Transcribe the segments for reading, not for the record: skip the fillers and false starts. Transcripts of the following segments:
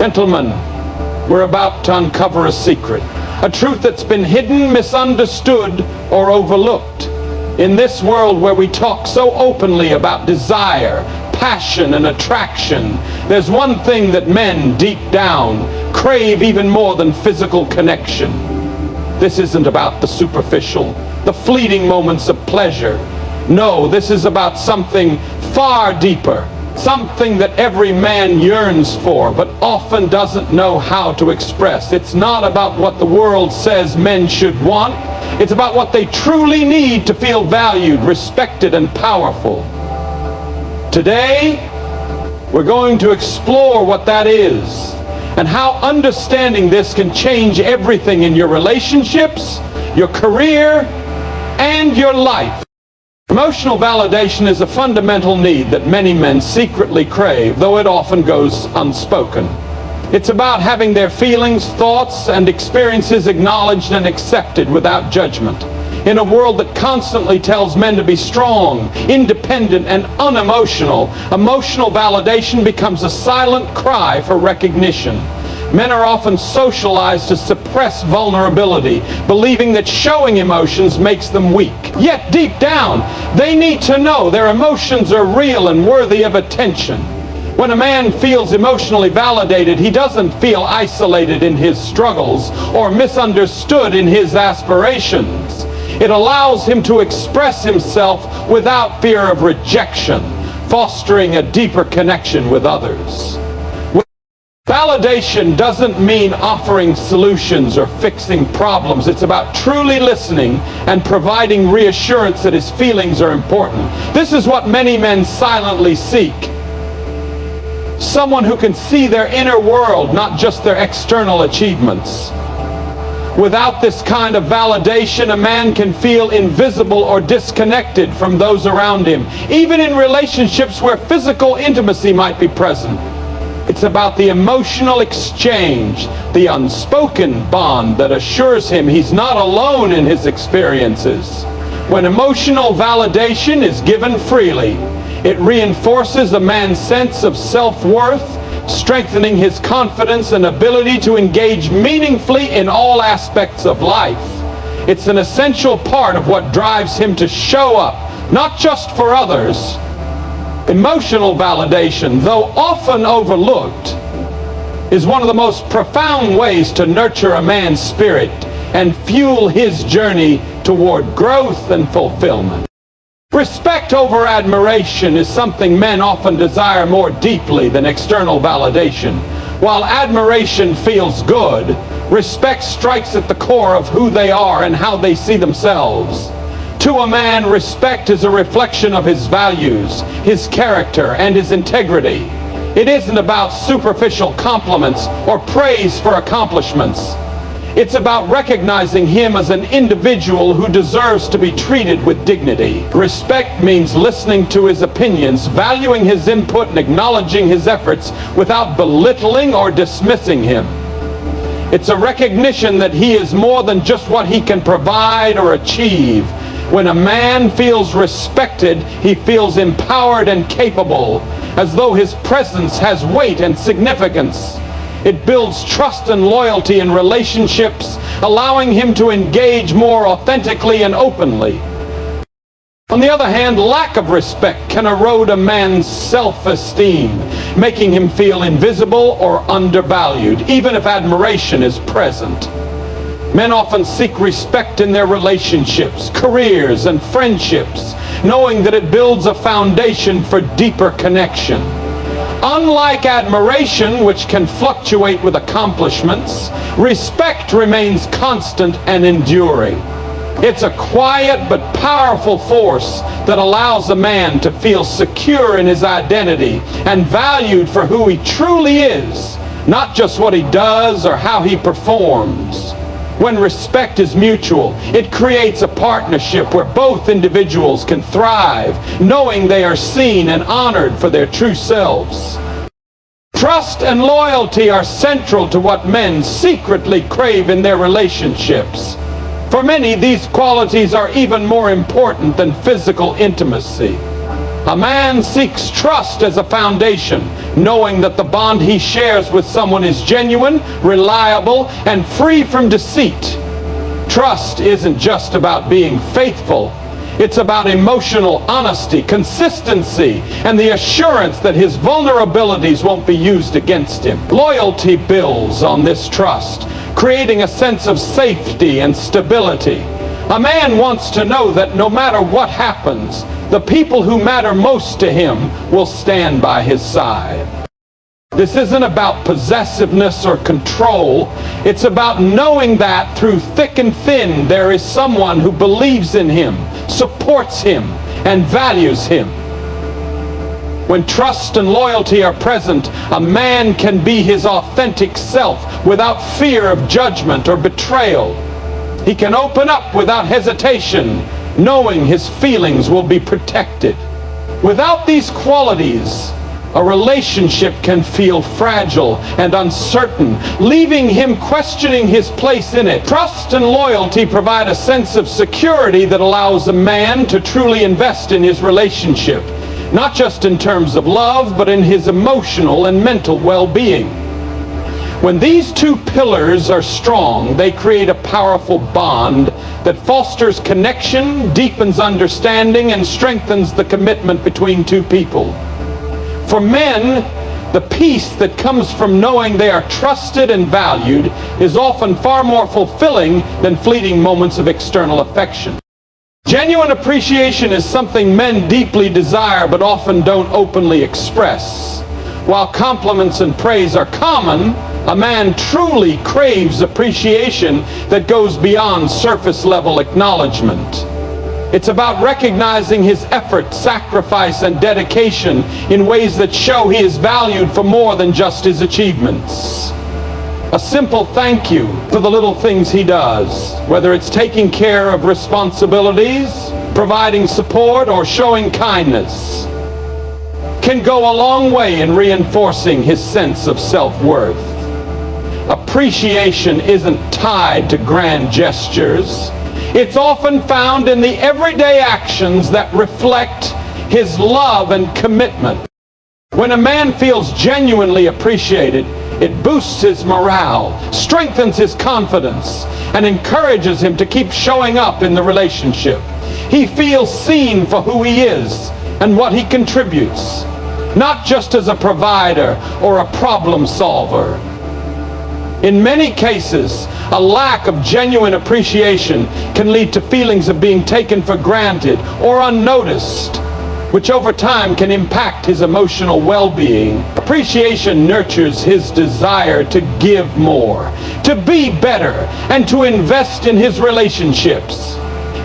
Gentlemen, we're about to uncover a secret, a truth that's been hidden, misunderstood, or overlooked. In this world where we talk so openly about desire, passion, and attraction, there's one thing that men, deep down, crave even more than physical connection. This isn't about the superficial, the fleeting moments of pleasure. No, this is about something far deeper. Something that every man yearns for, but often doesn't know how to express. It's not about what the world says men should want. It's about what they truly need to feel valued, respected, and powerful. Today, we're going to explore what that is, and how understanding this can change everything in your relationships, your career, and your life. Emotional validation is a fundamental need that many men secretly crave, though it often goes unspoken. It's about having their feelings, thoughts, and experiences acknowledged and accepted without judgment. In a world that constantly tells men to be strong, independent, and unemotional, emotional validation becomes a silent cry for recognition. Men are often socialized to suppress vulnerability, believing that showing emotions makes them weak. Yet deep down, they need to know their emotions are real and worthy of attention. When a man feels emotionally validated, he doesn't feel isolated in his struggles or misunderstood in his aspirations. It allows him to express himself without fear of rejection, fostering a deeper connection with others. Validation doesn't mean offering solutions or fixing problems. It's about truly listening and providing reassurance that his feelings are important. This is what many men silently seek. Someone who can see their inner world, not just their external achievements. Without this kind of validation, a man can feel invisible or disconnected from those around him, even in relationships where physical intimacy might be present. It's about the emotional exchange, the unspoken bond that assures him he's not alone in his experiences. When emotional validation is given freely, it reinforces a man's sense of self-worth, strengthening his confidence and ability to engage meaningfully in all aspects of life. It's an essential part of what drives him to show up, not just for others. Emotional validation, though often overlooked, is one of the most profound ways to nurture a man's spirit and fuel his journey toward growth and fulfillment. Respect over admiration is something men often desire more deeply than external validation. While admiration feels good, respect strikes at the core of who they are and how they see themselves. To a man, respect is a reflection of his values, his character, and his integrity. It isn't about superficial compliments or praise for accomplishments. It's about recognizing him as an individual who deserves to be treated with dignity. Respect means listening to his opinions, valuing his input, and acknowledging his efforts without belittling or dismissing him. It's a recognition that he is more than just what he can provide or achieve. When a man feels respected, he feels empowered and capable, as though his presence has weight and significance. It builds trust and loyalty in relationships, allowing him to engage more authentically and openly. On the other hand, lack of respect can erode a man's self-esteem, making him feel invisible or undervalued, even if admiration is present. Men often seek respect in their relationships, careers, and friendships, knowing that it builds a foundation for deeper connection. Unlike admiration, which can fluctuate with accomplishments, respect remains constant and enduring. It's a quiet but powerful force that allows a man to feel secure in his identity and valued for who he truly is, not just what he does or how he performs. When respect is mutual, it creates a partnership where both individuals can thrive, knowing they are seen and honored for their true selves. Trust and loyalty are central to what men secretly crave in their relationships. For many, these qualities are even more important than physical intimacy. A man seeks trust as a foundation, knowing that the bond he shares with someone is genuine, reliable, and free from deceit. Trust isn't just about being faithful. It's about emotional honesty, consistency, and the assurance that his vulnerabilities won't be used against him. Loyalty builds on this trust, creating a sense of safety and stability. A man wants to know that no matter what happens, the people who matter most to him will stand by his side. This isn't about possessiveness or control. It's about knowing that through thick and thin there is someone who believes in him, supports him, and values him. When trust and loyalty are present, a man can be his authentic self without fear of judgment or betrayal. He can open up without hesitation, knowing his feelings will be protected. Without these qualities, a relationship can feel fragile and uncertain, leaving him questioning his place in it. Trust and loyalty provide a sense of security that allows a man to truly invest in his relationship, not just in terms of love, but in his emotional and mental well-being. When these two pillars are strong, they create a powerful bond that fosters connection, deepens understanding, and strengthens the commitment between two people. For men, the peace that comes from knowing they are trusted and valued is often far more fulfilling than fleeting moments of external affection. Genuine appreciation is something men deeply desire but often don't openly express. While compliments and praise are common, a man truly craves appreciation that goes beyond surface-level acknowledgement. It's about recognizing his effort, sacrifice, and dedication in ways that show he is valued for more than just his achievements. A simple thank you for the little things he does, whether it's taking care of responsibilities, providing support, or showing kindness, can go a long way in reinforcing his sense of self-worth. Appreciation isn't tied to grand gestures. It's often found in the everyday actions that reflect his love and commitment. When a man feels genuinely appreciated, it boosts his morale, strengthens his confidence, and encourages him to keep showing up in the relationship. He feels seen for who he is and what he contributes, not just as a provider or a problem solver. In many cases, a lack of genuine appreciation can lead to feelings of being taken for granted or unnoticed, which over time can impact his emotional well-being. Appreciation nurtures his desire to give more, to be better, and to invest in his relationships.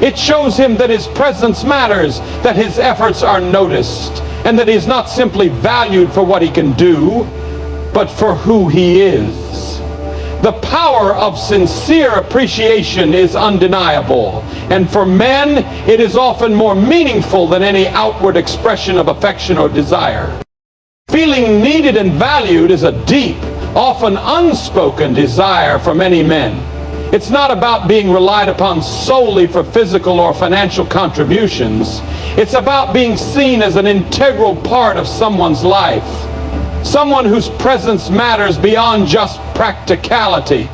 It shows him that his presence matters, that his efforts are noticed, and that he is not simply valued for what he can do, but for who he is. The power of sincere appreciation is undeniable, and for men, it is often more meaningful than any outward expression of affection or desire. Feeling needed and valued is a deep, often unspoken desire for many men. It's not about being relied upon solely for physical or financial contributions. It's about being seen as an integral part of someone's life. Someone whose presence matters beyond just practicality.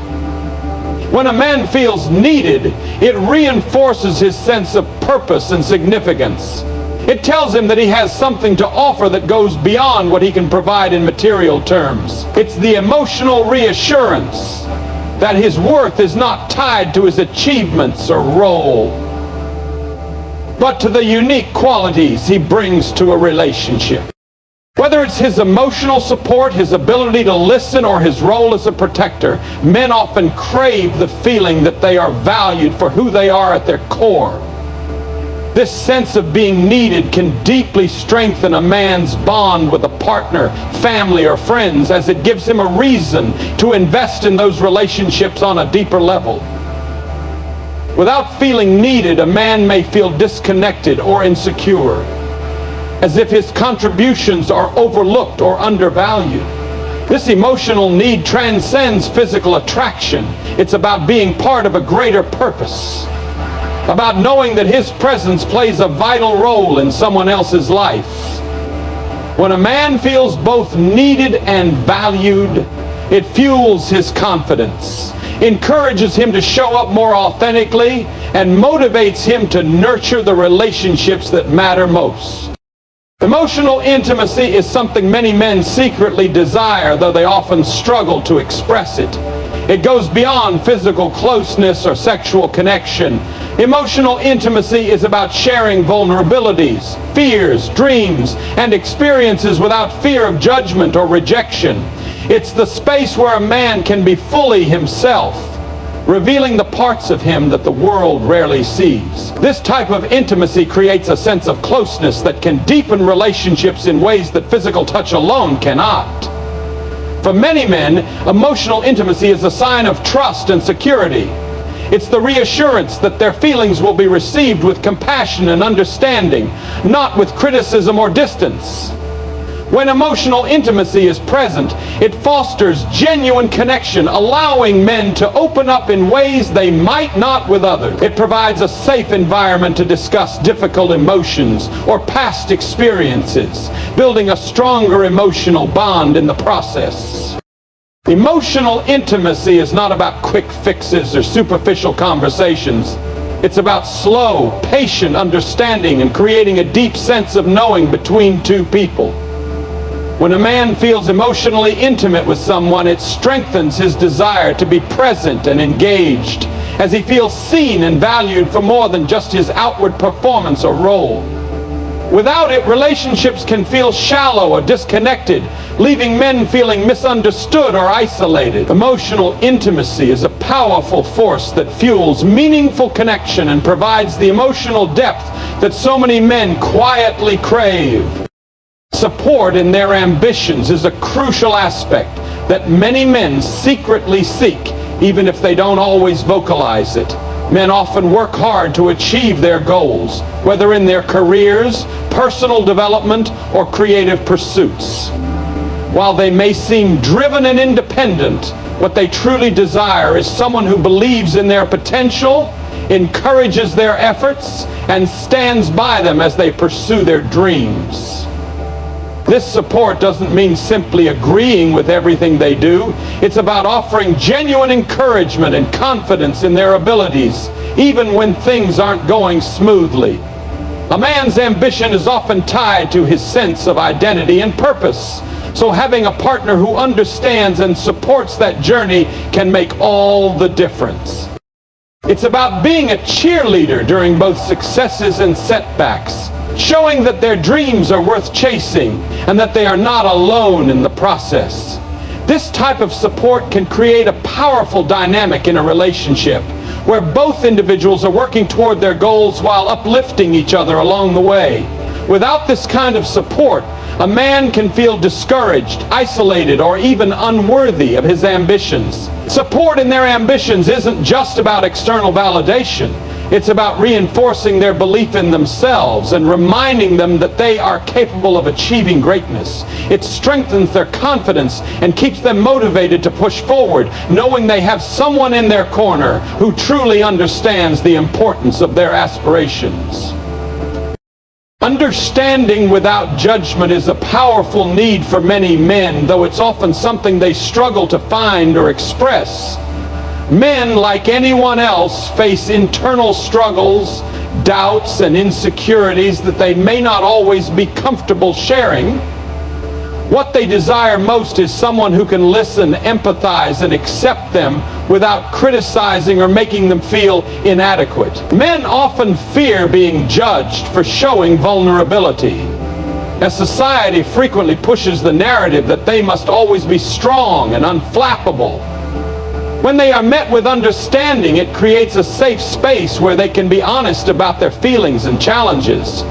When a man feels needed, it reinforces his sense of purpose and significance. It tells him that he has something to offer that goes beyond what he can provide in material terms. It's the emotional reassurance that his worth is not tied to his achievements or role, but to the unique qualities he brings to a relationship. Whether it's his emotional support, his ability to listen, or his role as a protector, men often crave the feeling that they are valued for who they are at their core. This sense of being needed can deeply strengthen a man's bond with a partner, family, or friends, as it gives him a reason to invest in those relationships on a deeper level. Without feeling needed, a man may feel disconnected or insecure, as if his contributions are overlooked or undervalued. This emotional need transcends physical attraction. It's about being part of a greater purpose. about knowing that his presence plays a vital role in someone else's life. When a man feels both needed and valued, it fuels his confidence, encourages him to show up more authentically, and motivates him to nurture the relationships that matter most. Emotional intimacy is something many men secretly desire, though they often struggle to express it. It goes beyond physical closeness or sexual connection. Emotional intimacy is about sharing vulnerabilities, fears, dreams, and experiences without fear of judgment or rejection. It's the space where a man can be fully himself, revealing the parts of him that the world rarely sees. This type of intimacy creates a sense of closeness that can deepen relationships in ways that physical touch alone cannot. For many men, emotional intimacy is a sign of trust and security. It's the reassurance that their feelings will be received with compassion and understanding, not with criticism or distance. When emotional intimacy is present, it fosters genuine connection, allowing men to open up in ways they might not with others. It provides a safe environment to discuss difficult emotions or past experiences, building a stronger emotional bond in the process. Emotional intimacy is not about quick fixes or superficial conversations. It's about slow, patient understanding and creating a deep sense of knowing between two people. When a man feels emotionally intimate with someone, it strengthens his desire to be present and engaged, as he feels seen and valued for more than just his outward performance or role. Without it, relationships can feel shallow or disconnected, leaving men feeling misunderstood or isolated. Emotional intimacy is a powerful force that fuels meaningful connection and provides the emotional depth that so many men quietly crave. Support in their ambitions is a crucial aspect that many men secretly seek, even if they don't always vocalize it. Men often work hard to achieve their goals, whether in their careers, personal development, or creative pursuits. While they may seem driven and independent, what they truly desire is someone who believes in their potential, encourages their efforts, and stands by them as they pursue their dreams. This support doesn't mean simply agreeing with everything they do. It's about offering genuine encouragement and confidence in their abilities, even when things aren't going smoothly. A man's ambition is often tied to his sense of identity and purpose, so having a partner who understands and supports that journey can make all the difference. It's about being a cheerleader during both successes and setbacks, showing that their dreams are worth chasing and that they are not alone in the process. This type of support can create a powerful dynamic in a relationship where both individuals are working toward their goals while uplifting each other along the way. Without this kind of support, a man can feel discouraged, isolated, or even unworthy of his ambitions. Support in their ambitions isn't just about external validation. It's about reinforcing their belief in themselves and reminding them that they are capable of achieving greatness. It strengthens their confidence and keeps them motivated to push forward, knowing they have someone in their corner who truly understands the importance of their aspirations. Understanding without judgment is a powerful need for many men, though it's often something they struggle to find or express. Men, like anyone else, face internal struggles, doubts, and insecurities that they may not always be comfortable sharing. What they desire most is someone who can listen, empathize, and accept them without criticizing or making them feel inadequate. Men often fear being judged for showing vulnerability, as society frequently pushes the narrative that they must always be strong and unflappable. When they are met with understanding, it creates a safe space where they can be honest about their feelings and challenges.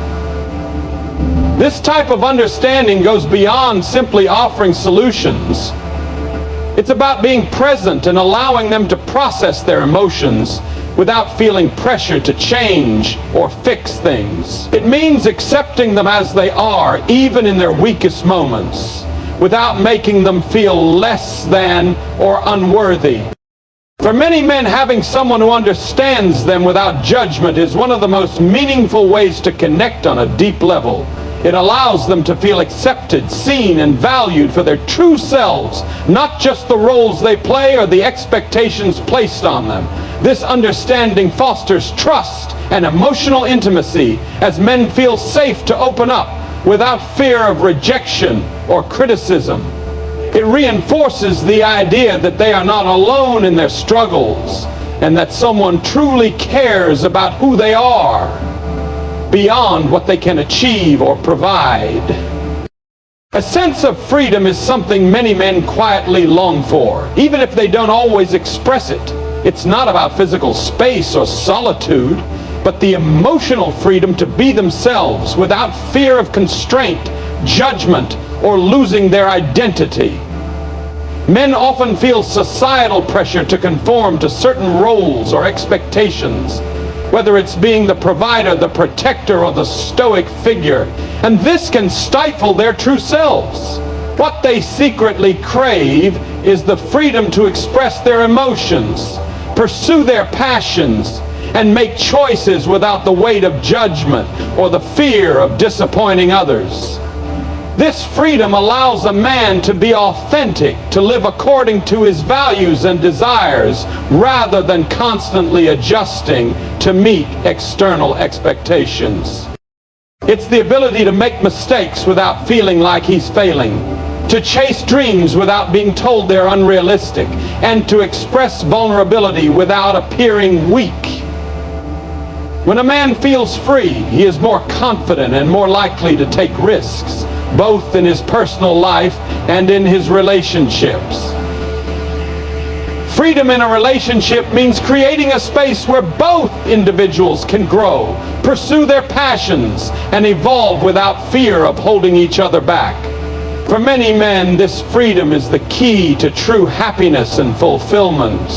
This type of understanding goes beyond simply offering solutions. It's about being present and allowing them to process their emotions without feeling pressure to change or fix things. It means accepting them as they are, even in their weakest moments, without making them feel less than or unworthy. For many men, having someone who understands them without judgment is one of the most meaningful ways to connect on a deep level. It allows them to feel accepted, seen, and valued for their true selves, not just the roles they play or the expectations placed on them. This understanding fosters trust and emotional intimacy as men feel safe to open up without fear of rejection or criticism. It reinforces the idea that they are not alone in their struggles and that someone truly cares about who they are beyond what they can achieve or provide. A sense of freedom is something many men quietly long for, even if they don't always express it. It's not about physical space or solitude, but the emotional freedom to be themselves without fear of constraint, judgment, or losing their identity. Men often feel societal pressure to conform to certain roles or expectations, whether it's being the provider, the protector, or the stoic figure, and this can stifle their true selves. What they secretly crave is the freedom to express their emotions, pursue their passions, and make choices without the weight of judgment or the fear of disappointing others. This freedom allows a man to be authentic, to live according to his values and desires, rather than constantly adjusting to meet external expectations. It's the ability to make mistakes without feeling like he's failing, to chase dreams without being told they're unrealistic, and to express vulnerability without appearing weak. When a man feels free, he is more confident and more likely to take risks, both in his personal life and in his relationships. Freedom in a relationship means creating a space where both individuals can grow, pursue their passions, and evolve without fear of holding each other back. For many men, this freedom is the key to true happiness and fulfillment.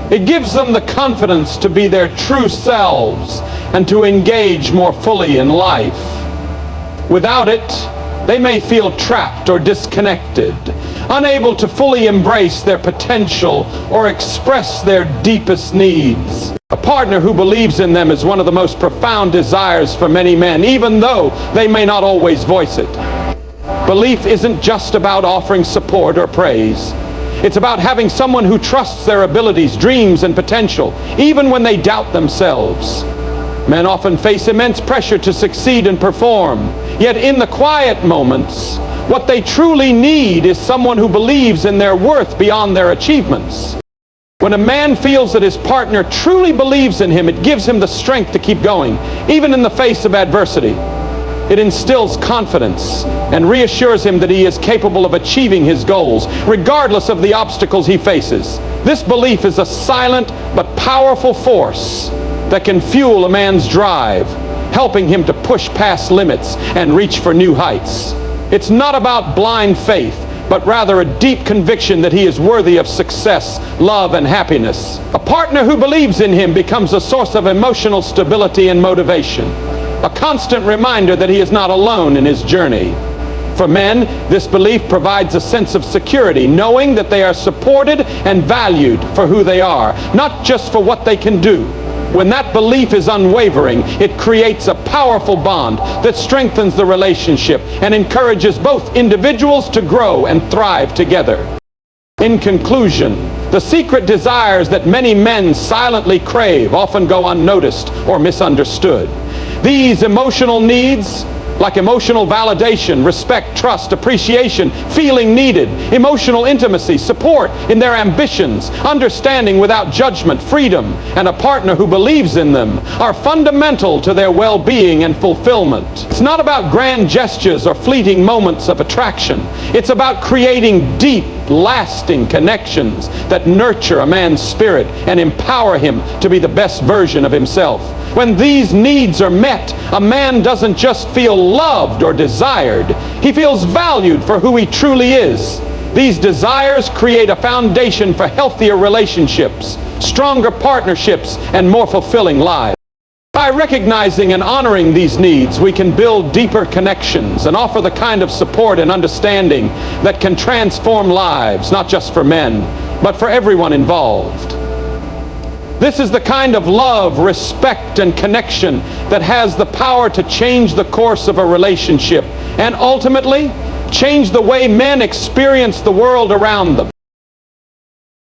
It gives them the confidence to be their true selves and to engage more fully in life. Without it, they may feel trapped or disconnected, unable to fully embrace their potential or express their deepest needs. A partner who believes in them is one of the most profound desires for many men, even though they may not always voice it. Belief isn't just about offering support or praise. It's about having someone who trusts their abilities, dreams, and potential, even when they doubt themselves. Men often face immense pressure to succeed and perform, yet in the quiet moments, what they truly need is someone who believes in their worth beyond their achievements. When a man feels that his partner truly believes in him, it gives him the strength to keep going, even in the face of adversity. It instills confidence and reassures him that he is capable of achieving his goals, regardless of the obstacles he faces. This belief is a silent but powerful force that can fuel a man's drive, helping him to push past limits and reach for new heights. It's not about blind faith, but rather a deep conviction that he is worthy of success, love, and happiness. A partner who believes in him becomes a source of emotional stability and motivation, a constant reminder that he is not alone in his journey. For men, this belief provides a sense of security, knowing that they are supported and valued for who they are, not just for what they can do. When that belief is unwavering, it creates a powerful bond that strengthens the relationship and encourages both individuals to grow and thrive together. In conclusion, the secret desires that many men silently crave often go unnoticed or misunderstood. These emotional needs, like emotional validation, respect, trust, appreciation, feeling needed, emotional intimacy, support in their ambitions, understanding without judgment, freedom, and a partner who believes in them, are fundamental to their well-being and fulfillment. It's not about grand gestures or fleeting moments of attraction. It's about creating deep, lasting connections that nurture a man's spirit and empower him to be the best version of himself. When these needs are met, a man doesn't just feel loved or desired. He feels valued for who he truly is. These desires create a foundation for healthier relationships, stronger partnerships, and more fulfilling lives. By recognizing and honoring these needs, we can build deeper connections and offer the kind of support and understanding that can transform lives, not just for men, but for everyone involved. This is the kind of love, respect, and connection that has the power to change the course of a relationship and ultimately change the way men experience the world around them.